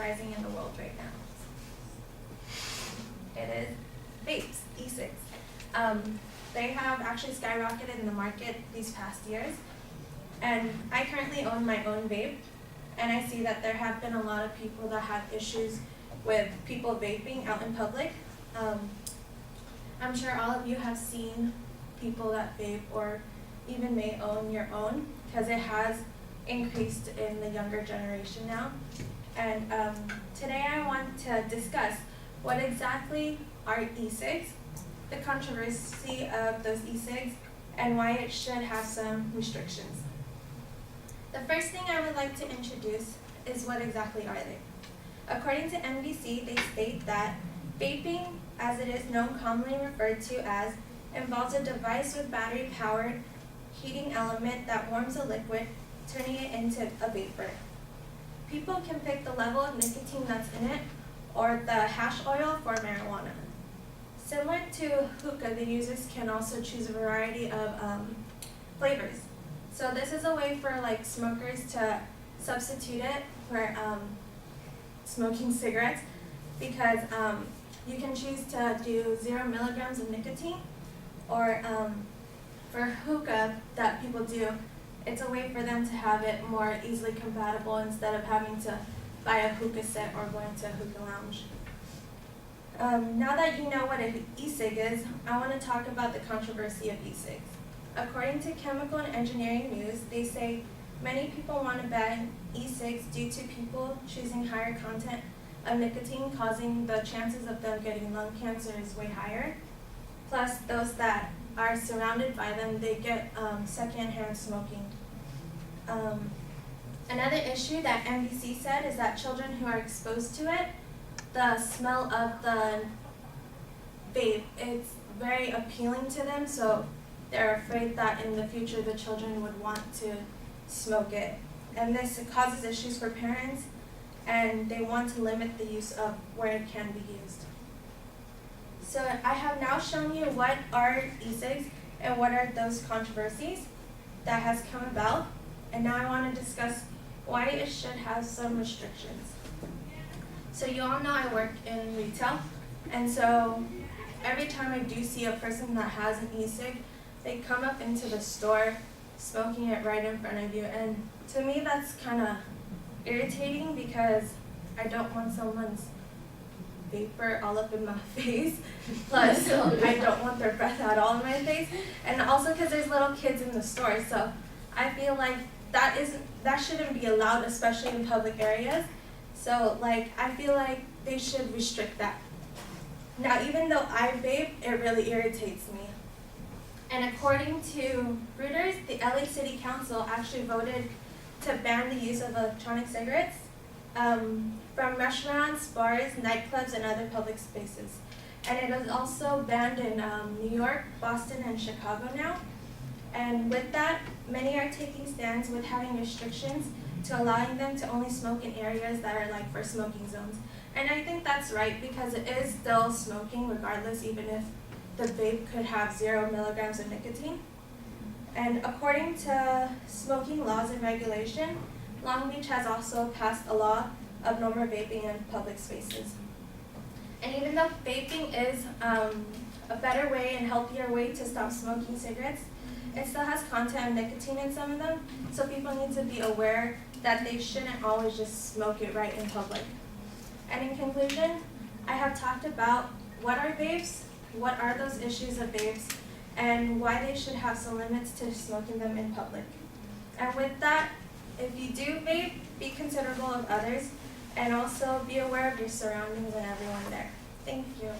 rising in the world right now. It is vapes, e-cigs. They have actually skyrocketed in the market these past years. And I currently own my own vape, and I see that there have been a lot of people that have issues with people vaping out in public. I'm sure all of you have seen people that vape or even may own your own, because it has increased in the younger generation now. And today I want to discuss what exactly are e-cigs, the controversy of those e-cigs, and why it should have some restrictions. The first thing I would like to introduce is what exactly are they. According to NBC, they state that vaping, as it is known commonly referred to as, involves a device with battery-powered heating element that warms a liquid, turning it into a vapor. People can pick the level of nicotine that's in it or the hash oil for marijuana. Similar to hookah, the users can also choose a variety of flavors. So this is a way for smokers to substitute it for smoking cigarettes, because you can choose to do 0 milligrams of nicotine, or for hookah that people do, it's a way for them to have it more easily compatible instead of having to buy a hookah set or going to a hookah lounge. Now that you know what an e-cig is, I want to talk about the controversy of e-cigs. According to Chemical and Engineering News, they say many people want to ban e-cigs due to people choosing higher content of nicotine, causing the chances of them getting lung cancer is way higher. Plus, those that are surrounded by them, they get secondhand smoking. Another issue that NBC said is that children who are exposed to it, the smell of the vape, it's very appealing to them, so they're afraid that in the future the children would want to smoke it. And this causes issues for parents, and they want to limit the use of where it can be used. So I have now shown you what are e-cigs and what are those controversies that has come about, and now I want to discuss why it should have some restrictions. So you all know I work in retail, and so every time I do see a person that has an e-cig, they come up into the store smoking it right in front of you, and to me that's kind of irritating, because I don't want someone's vapor all up in my face, plus I don't want their breath at all in my face, and also because there's little kids in the store, so I feel like that shouldn't be allowed, especially in public areas. So I feel like they should restrict that. Now, even though I vape, it really irritates me. And according to Reuters, the LA City Council actually voted to ban the use of electronic cigarettes from restaurants, bars, nightclubs, and other public spaces. And it is also banned in New York, Boston, and Chicago now. And with that, many are taking stands with having restrictions to allowing them to only smoke in areas that are for smoking zones. And I think that's right, because it is still smoking regardless, even if the vape could have 0 milligrams of nicotine. And according to smoking laws and regulation, Long Beach has also passed a law of no more vaping in public spaces. And even though vaping is a better way and healthier way to stop smoking cigarettes, it still has content of nicotine in some of them, so people need to be aware that they shouldn't always just smoke it right in public. And in conclusion, I have talked about what are vapes, what are those issues of vapes, and why they should have some limits to smoking them in public. And with that, if you do vape, be considerate of others, and also be aware of your surroundings and everyone there. Thank you.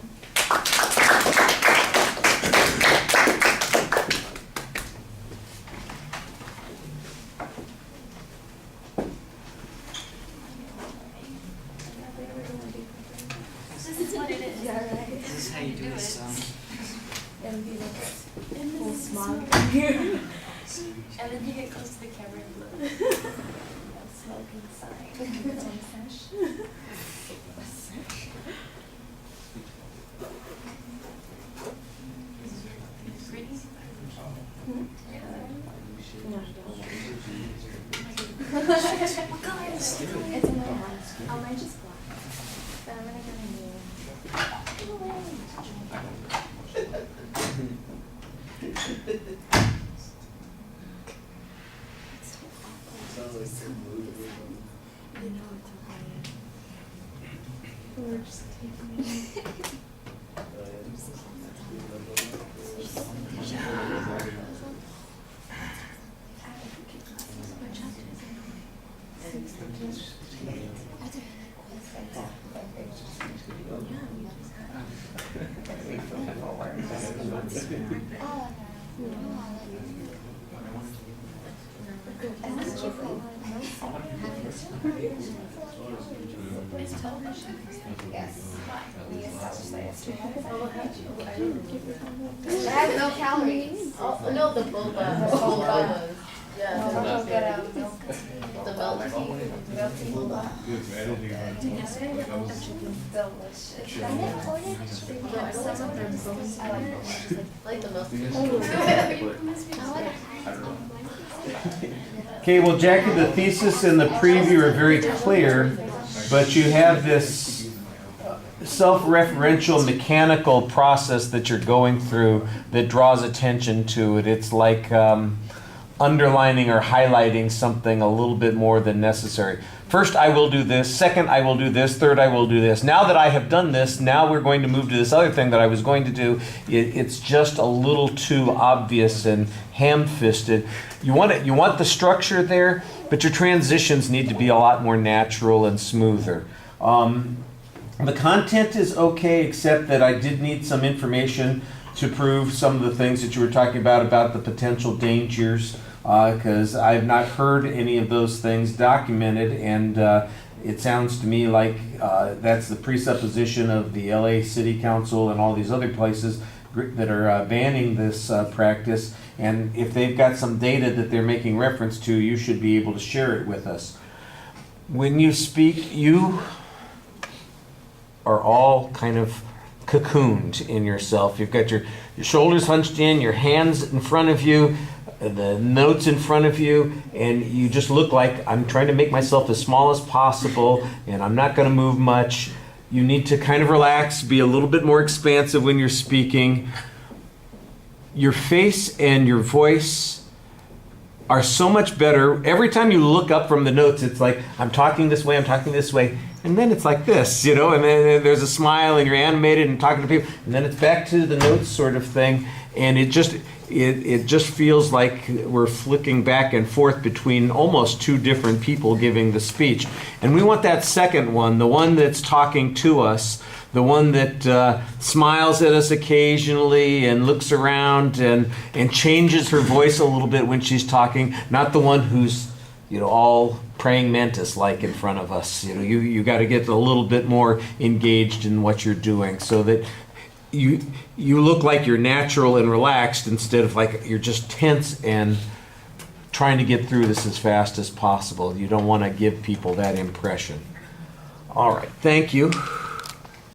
This is what it is. Yeah, right. This is how you do this song. And be And smog. And then you get close to the camera and look. Smoking sign. It's on sesh. Pretty. No. What color is it? It's in my house. Oh, mine's just black. It has no calories. Oh, no, the boba. Boba. Yeah, the milk tea. Delicious. I like the milk tea. Okay, well, Jackie, the thesis and the preview are very clear, but you have this self-referential mechanical process that you're going through that draws attention to it. It's like underlining or highlighting something a little bit more than necessary. First, I will do this. Second, I will do this. Third, I will do this. Now that I have done this, now we're going to move to this other thing that I was going to do. It's just a little too obvious and ham-fisted. You want the structure there, but your transitions need to be a lot more natural and smoother. The content is okay, except that I did need some information to prove some of the things that you were talking about the potential dangers, because I've not heard any of those things documented, and it sounds to me like that's the presupposition of the LA City Council and all these other places that are banning this practice, and if they've got some data that they're making reference to, you should be able to share it with us. When you speak, you are all kind of cocooned in yourself. You've got your shoulders hunched in, your hands in front of you, the notes in front of you, and you just look like I'm trying to make myself as small as possible, and I'm not going to move much. You need to kind of relax, be a little bit more expansive when you're speaking. Your face and your voice are so much better. Every time you look up from the notes, it's like, I'm talking this way, and then it's like this, and then there's a smile, and you're animated and talking to people, and then it's back to the notes sort of thing, and it just feels like we're flicking back and forth between almost two different people giving the speech. And we want that second one, the one that's talking to us, the one that smiles at us occasionally and looks around and changes her voice a little bit when she's talking, not the one who's all praying mantis like in front of us. You got to get a little bit more engaged in what you're doing so that you look like you're natural and relaxed instead of like you're just tense and trying to get through this as fast as possible. You don't want to give people that impression. All right, thank you.